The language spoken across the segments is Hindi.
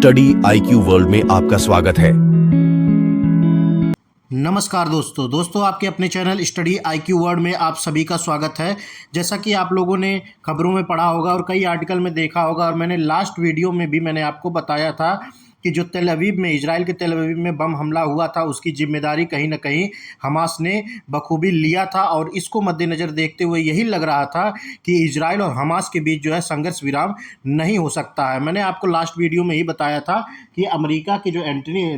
स्टडी IQ वर्ल्ड में आपका स्वागत है। नमस्कार दोस्तों आपके अपने चैनल स्टडी IQ वर्ल्ड में आप सभी का स्वागत है। जैसा कि आप लोगों ने खबरों में पढ़ा होगा और कई आर्टिकल में देखा होगा, और मैंने लास्ट वीडियो में भी मैंने आपको बताया था कि जो तेल अवीव में, इजराइल के तेल अवीव में बम हमला हुआ था, उसकी जिम्मेदारी कहीं ना कहीं हमास ने बखूबी लिया था। और इसको मद्देनज़र देखते हुए यही लग रहा था कि इजराइल और हमास के बीच जो है संघर्ष विराम नहीं हो सकता है। मैंने आपको लास्ट वीडियो में ही बताया था कि अमेरिका के जो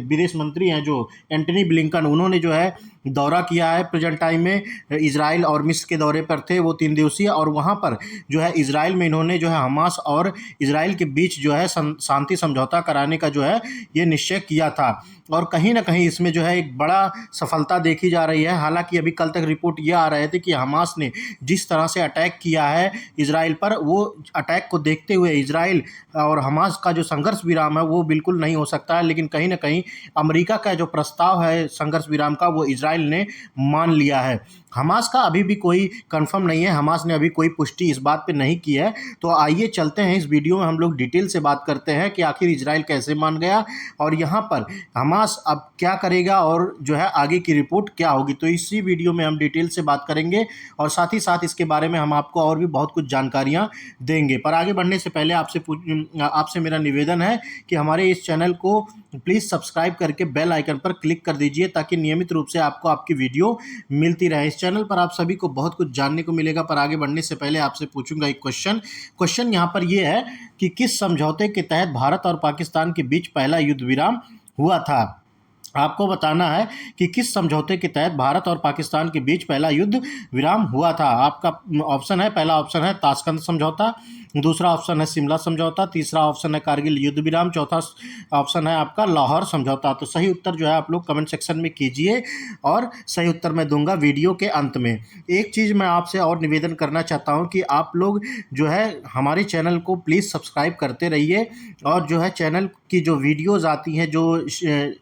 विदेश मंत्री हैं, जो एंटनी ब्लिंकन, उन्होंने जो है दौरा किया है प्रेजेंट टाइम में। इजराइल और मिस्र के दौरे पर थे वो 3 दिवसीय, और वहाँ पर जो है इजराइल में इन्होंने जो है हमास और इजराइल के बीच जो है शांति समझौता कराने का जो है ये निश्चय किया था। और कहीं ना कहीं इसमें जो है एक बड़ा सफलता देखी जा रही है। हालांकि अभी कल तक रिपोर्ट ये आ रहे थे कि हमास ने जिस तरह से अटैक किया है इजराइल पर, वो अटैक को देखते हुए इजराइल और हमास का जो संघर्ष विराम है वो बिल्कुल नहीं हो सकता है। लेकिन कहीं ना कहीं अमेरिका का जो प्रस्ताव है संघर्ष विराम का, वो इजराइल ने मान लिया है। हमास का अभी भी कोई कंफर्म नहीं है, हमास ने अभी कोई पुष्टि इस बात पे नहीं की है। तो आइए चलते हैं इस वीडियो में हम लोग डिटेल से बात करते हैं कि आखिर इजराइल कैसे मान गया और यहाँ पर हमास अब क्या करेगा और जो है आगे की रिपोर्ट क्या होगी। तो इसी वीडियो में हम डिटेल से बात करेंगे और साथ ही साथ इसके बारे में हम आपको और भी बहुत कुछ जानकारियाँ देंगे। पर आगे बढ़ने से पहले आपसे मेरा निवेदन है कि हमारे इस चैनल को प्लीज़ सब्सक्राइब करके बेल आइकन पर क्लिक कर दीजिए, ताकि नियमित रूप से आपको आपकी वीडियो मिलती रहे। इस चैनल पर आप सभी को बहुत कुछ जानने को मिलेगा। पर आगे बढ़ने से पहले आपसे पूछूंगा एक क्वेश्चन यहाँ पर ये है कि किस समझौते के तहत भारत और पाकिस्तान के बीच पहला युद्ध विराम हुआ था। आपको बताना है कि किस समझौते के तहत भारत और पाकिस्तान के बीच पहला युद्ध विराम हुआ था। आपका ऑप्शन है, पहला ऑप्शन है ताशकंद समझौता, दूसरा ऑप्शन है शिमला समझौता, तीसरा ऑप्शन है कारगिल युद्ध विराम, चौथा ऑप्शन है आपका लाहौर समझौता। तो सही उत्तर जो है आप लोग कमेंट सेक्शन में कीजिए और सही उत्तर मैं दूंगा वीडियो के अंत में। एक चीज़ मैं आपसे और निवेदन करना चाहता हूं कि आप लोग जो है हमारे चैनल को प्लीज़ सब्सक्राइब करते रहिए, और जो है चैनल की जो वीडियोज़ आती हैं, जो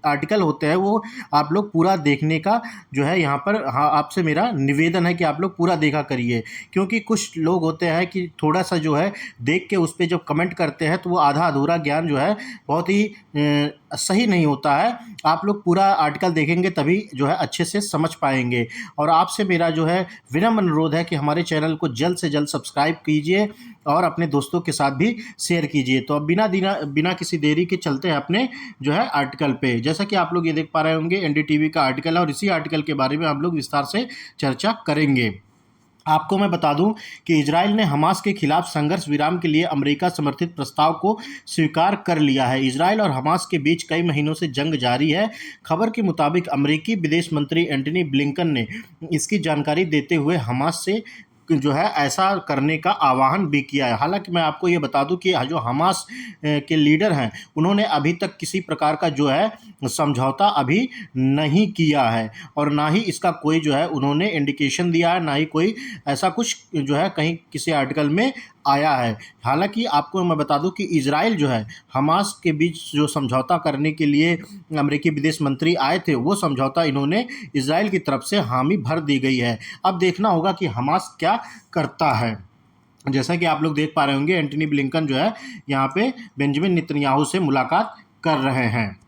आर्टिकल होते हैं, वो आप लोग पूरा देखने का जो है यहाँ पर आपसे मेरा निवेदन है कि आप लोग पूरा देखा करिए। क्योंकि कुछ लोग होते हैं कि थोड़ा सा जो है देख के उस पर जब कमेंट करते हैं तो वो आधा अधूरा ज्ञान जो है बहुत ही सही नहीं होता है। आप लोग पूरा आर्टिकल देखेंगे तभी जो है अच्छे से समझ पाएंगे। और आपसे मेरा जो है विनम्र अनुरोध है कि हमारे चैनल को जल्द से जल्द सब्सक्राइब कीजिए और अपने दोस्तों के साथ भी शेयर कीजिए। तो अब बिना किसी देरी के चलते हैं अपने जो है आर्टिकल पे। जैसा कि आप लोग ये देख पा रहे होंगे NDTV का आर्टिकल है, और इसी आर्टिकल के बारे में हम लोग विस्तार से चर्चा करेंगे। आपको मैं बता दूं कि इजराइल ने हमास के खिलाफ संघर्ष विराम के लिए अमेरिका समर्थित प्रस्ताव को स्वीकार कर लिया है। इजराइल और हमास के बीच कई महीनों से जंग जारी है। खबर के मुताबिक अमेरिकी विदेश मंत्री एंटनी ब्लिंकन ने इसकी जानकारी देते हुए हमास से जो है ऐसा करने का आह्वान भी किया है। हालांकि मैं आपको ये बता दूं कि जो हमास के लीडर हैं, उन्होंने अभी तक किसी प्रकार का जो है समझौता अभी नहीं किया है, और ना ही इसका कोई जो है उन्होंने इंडिकेशन दिया है, ना ही कोई ऐसा कुछ जो है कहीं किसी आर्टिकल में आया है। हालांकि आपको मैं बता दूं कि इजराइल जो है हमास के बीच जो समझौता करने के लिए अमेरिकी विदेश मंत्री आए थे, वो समझौता इन्होंने इजराइल की तरफ से हामी भर दी गई है। अब देखना होगा कि हमास क्या करता है। जैसा कि आप लोग देख पा रहे होंगे, एंटनी ब्लिंकन जो है यहाँ पे बेंजामिन नेतन्याहू से मुलाकात कर रहे हैं।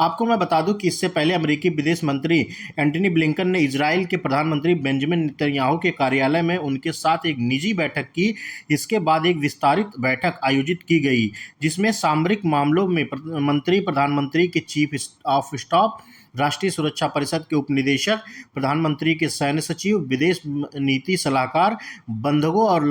आपको मैं बता दूं कि इससे पहले अमेरिकी विदेश मंत्री एंटनी ब्लिंकन ने इजराइल के प्रधानमंत्री बेंजामिन नेतन्याहू के कार्यालय में उनके साथ एक निजी बैठक की। इसके बाद एक विस्तारित बैठक आयोजित की गई, जिसमें सामरिक मामलों में मंत्री, प्रधानमंत्री के चीफ ऑफ स्टाफ, राष्ट्रीय सुरक्षा परिषद के उपनिदेशक, प्रधानमंत्री के सैन्य सचिव, विदेश नीति सलाहकार, बंधकों और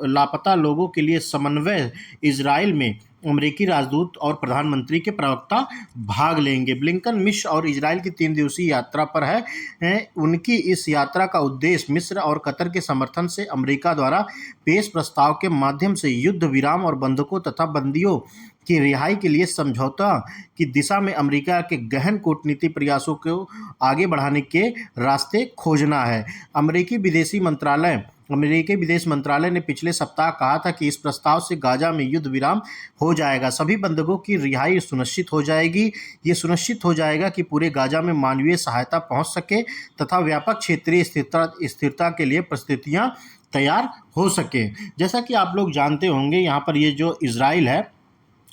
लापता लोगों के लिए समन्वय, इजराइल में अमेरिकी राजदूत और प्रधानमंत्री के प्रवक्ता भाग लेंगे। ब्लिंकन मिस्र और इजराइल की 3 दिवसीय यात्रा पर है। उनकी इस यात्रा का उद्देश्य मिस्र और कतर के समर्थन से अमेरिका द्वारा पेश प्रस्ताव के माध्यम से युद्ध विराम और बंधकों तथा बंदियों की रिहाई के लिए समझौता की दिशा में अमेरिका के गहन कूटनीतिक प्रयासों को आगे बढ़ाने के रास्ते खोजना है। अमेरिकी विदेश मंत्रालय ने पिछले सप्ताह कहा था कि इस प्रस्ताव से गाजा में युद्ध विराम हो जाएगा, सभी बंधकों की रिहाई सुनिश्चित हो जाएगी। ये सुनिश्चित हो जाएगा कि पूरे गाजा में मानवीय सहायता पहुंच सके तथा व्यापक क्षेत्रीय स्थिरता के लिए परिस्थितियां तैयार हो सके। जैसा कि आप लोग जानते होंगे, यहाँ पर ये जो इजराइल है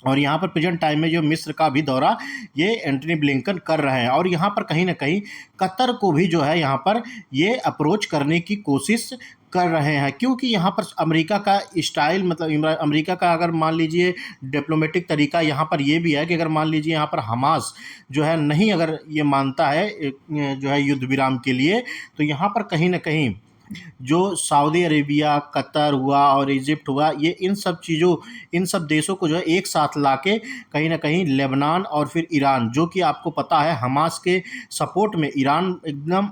और यहाँ पर प्रेजेंट टाइम में जो मिस्र का भी दौरा ये एंटनी ब्लिंकन कर रहे हैं, और यहाँ पर कहीं ना कहीं कतर को भी जो है यहाँ पर ये अप्रोच करने की कोशिश कर रहे हैं, क्योंकि यहाँ पर अमेरिका का स्टाइल, मतलब अमेरिका का अगर मान लीजिए डिप्लोमेटिक तरीका यहाँ पर ये भी है कि अगर मान लीजिए यहाँ पर हमास जो है नहीं अगर ये मानता है जो है युद्ध विराम के लिए, तो यहाँ पर कहीं ना कहीं जो सऊदी अरेबिया, कतर हुआ और इजिप्ट हुआ, ये इन सब देशों को जो है एक साथ लाके कहीं ना कहीं लेबनान और फिर ईरान, जो कि आपको पता है हमास के सपोर्ट में ईरान एकदम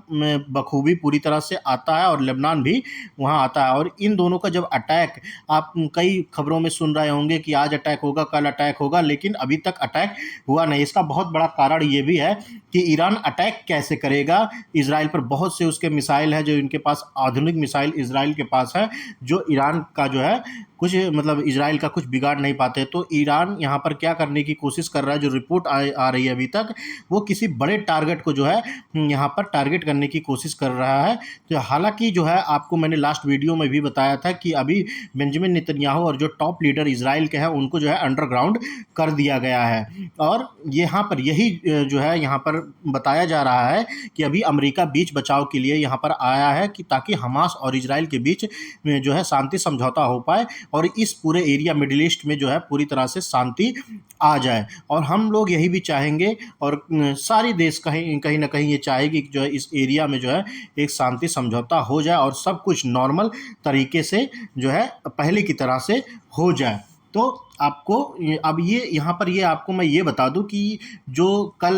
बखूबी पूरी तरह से आता है और लेबनान भी वहाँ आता है। और इन दोनों का जब अटैक, आप कई खबरों में सुन रहे होंगे कि आज अटैक होगा, कल अटैक होगा, लेकिन अभी तक अटैक हुआ नहीं। इसका बहुत बड़ा कारण ये भी है कि ईरान अटैक कैसे करेगा इजराइल पर। बहुत से उसके मिसाइल है जो इनके पास, आधुनिक मिसाइल इजराइल के पास है, जो ईरान का जो है कुछ मतलब इजराइल का कुछ बिगाड़ नहीं पाते। तो ईरान यहाँ पर क्या करने की कोशिश कर रहा है, जो रिपोर्ट आ रही है अभी तक, वो किसी बड़े टारगेट को जो है यहाँ पर टारगेट करने की कोशिश कर रहा है। तो हालांकि जो है आपको मैंने लास्ट वीडियो में भी बताया था कि अभी बेंजामिन नेतन्याहू और जो टॉप लीडर इजराइल के हैं उनको जो है अंडरग्राउंड कर दिया गया है। और यहाँ पर यही जो है यहाँ पर बताया जा रहा है कि अभी अमेरिका बीच बचाव के लिए यहाँ पर आया है, कि ताकि हमास और इजराइल के बीच में जो है शांति समझौता हो पाए और इस पूरे एरिया मिडिल ईस्ट में जो है पूरी तरह से शांति आ जाए। और हम लोग यही भी चाहेंगे, और सारी देश कहीं ना कहीं ये चाहेगी कि जो है इस एरिया में जो है एक शांति समझौता हो जाए और सब कुछ नॉर्मल तरीके से जो है पहले की तरह से हो जाए। तो आपको अब ये यहाँ पर ये आपको मैं ये बता दूं कि जो कल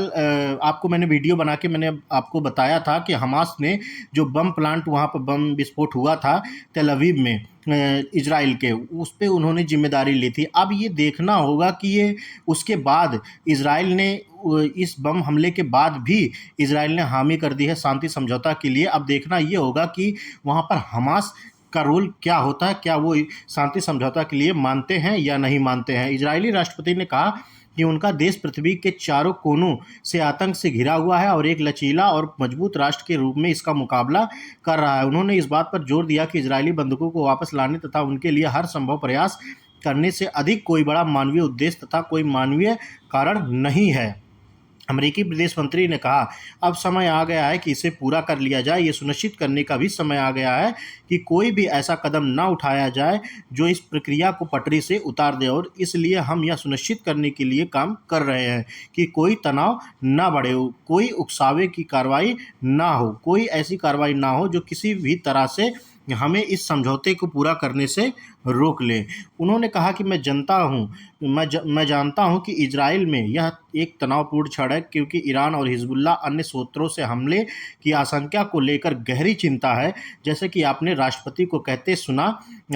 आपको मैंने वीडियो बना के मैंने आपको बताया था कि हमास ने जो बम प्लांट, वहाँ पर बम विस्फोट हुआ था तेल अवीव में इजराइल के, उस पर उन्होंने जिम्मेदारी ली थी। अब ये देखना होगा कि ये उसके बाद इजराइल ने इस बम हमले के बाद भी इजराइल ने हामी कर दी है शांति समझौता के लिए। अब देखना ये होगा कि वहाँ पर हमास का रोल क्या होता है, क्या वो शांति समझौता के लिए मानते हैं या नहीं मानते हैं। इजरायली राष्ट्रपति ने कहा कि उनका देश पृथ्वी के चारों कोनों से आतंक से घिरा हुआ है और एक लचीला और मजबूत राष्ट्र के रूप में इसका मुकाबला कर रहा है। उन्होंने इस बात पर जोर दिया कि इजरायली बंधुकों को वापस लाने तथा उनके लिए हर संभव प्रयास करने से अधिक कोई बड़ा मानवीय उद्देश्य तथा कोई मानवीय कारण नहीं है। अमेरिकी विदेश मंत्री ने कहा, अब समय आ गया है कि इसे पूरा कर लिया जाए। ये सुनिश्चित करने का भी समय आ गया है कि कोई भी ऐसा कदम न उठाया जाए जो इस प्रक्रिया को पटरी से उतार दे, और इसलिए हम यह सुनिश्चित करने के लिए काम कर रहे हैं कि कोई तनाव न बढ़े, कोई उकसावे की कार्रवाई ना हो, कोई ऐसी कार्रवाई ना हो जो किसी भी तरह से हमें इस समझौते को पूरा करने से रोक ले। उन्होंने कहा कि मैं जानता हूं कि इजराइल में यह एक तनावपूर्ण क्षण है, क्योंकि ईरान और हिजबुल्लाह अन्य स्रोतों से हमले की आशंका को लेकर गहरी चिंता है। जैसे कि आपने राष्ट्रपति को कहते सुना,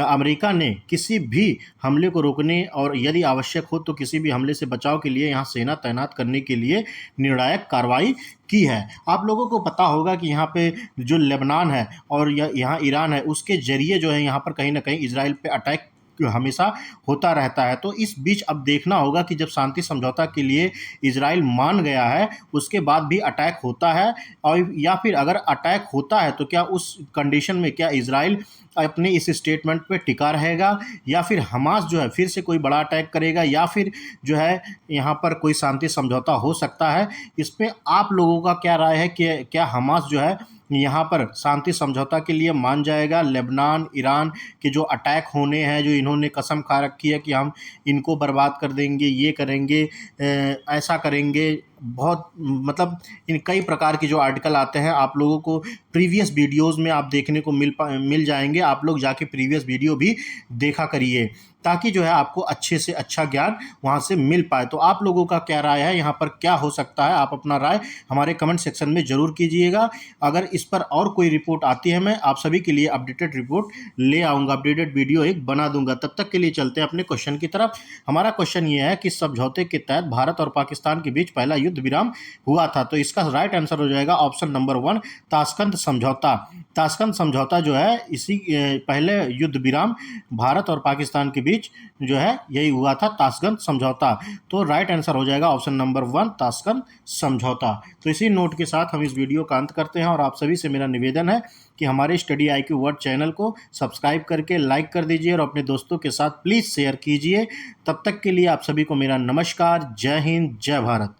अमेरिका ने किसी भी हमले को रोकने और यदि आवश्यक हो तो किसी भी हमले से बचाव के लिए यहाँ सेना तैनात करने के लिए निर्णायक कार्रवाई की है। आप लोगों को पता होगा कि यहाँ पे जो लेबनान है और यहाँ ईरान है, उसके जरिए जो है यहाँ पर कहीं ना कहीं इजराइल पे अटैक हमेशा होता रहता है। तो इस बीच अब देखना होगा कि जब शांति समझौता के लिए इजराइल मान गया है, उसके बाद भी अटैक होता है, और या फिर अगर अटैक होता है तो क्या उस कंडीशन में क्या इजराइल अपने इस स्टेटमेंट पे टिका रहेगा, या फिर हमास जो है फिर से कोई बड़ा अटैक करेगा, या फिर जो है यहाँ पर कोई शांति समझौता हो सकता है। इस पे आप लोगों का क्या राय है कि क्या हमास जो है यहाँ पर शांति समझौता के लिए मान जाएगा? लेबनान, ईरान के जो अटैक होने हैं, जो इन्होंने कसम खा रखी है कि हम इनको बर्बाद कर देंगे, ये करेंगे, ऐसा करेंगे, बहुत मतलब इन कई प्रकार के जो आर्टिकल आते हैं आप लोगों को प्रीवियस वीडियोस में आप देखने को मिल जाएंगे। आप लोग जाके प्रीवियस वीडियो भी देखा करिए, ताकि जो है आपको अच्छे से अच्छा ज्ञान वहाँ से मिल पाए। तो आप लोगों का क्या राय है, यहाँ पर क्या हो सकता है, आप अपना राय हमारे कमेंट सेक्शन में ज़रूर कीजिएगा। अगर इस पर और कोई रिपोर्ट आती है, मैं आप सभी के लिए अपडेटेड रिपोर्ट ले आऊँगा, अपडेटेड वीडियो एक बना दूंगा। तब तक के लिए चलते हैं अपने क्वेश्चन की तरफ। हमारा क्वेश्चन ये है कि समझौते के तहत भारत और पाकिस्तान के बीच पहला युद्ध विराम हुआ था। तो इसका राइट आंसर हो जाएगा ऑप्शन नंबर 1, ताशकंद समझौता। ताशकंद समझौता जो है इसी पहले युद्ध विराम भारत और पाकिस्तान के बीच बीच जो है यही हुआ था, ताशकंद समझौता। तो राइट आंसर हो जाएगा ऑप्शन नंबर 1, ताशकंद समझौता। तो इसी नोट के साथ हम इस वीडियो का अंत करते हैं और आप सभी से मेरा निवेदन है कि हमारे स्टडी IQ वर्ड चैनल को सब्सक्राइब करके लाइक कर दीजिए और अपने दोस्तों के साथ प्लीज़ शेयर कीजिए। तब तक के लिए आप सभी को मेरा नमस्कार। जय हिंद, जय भारत।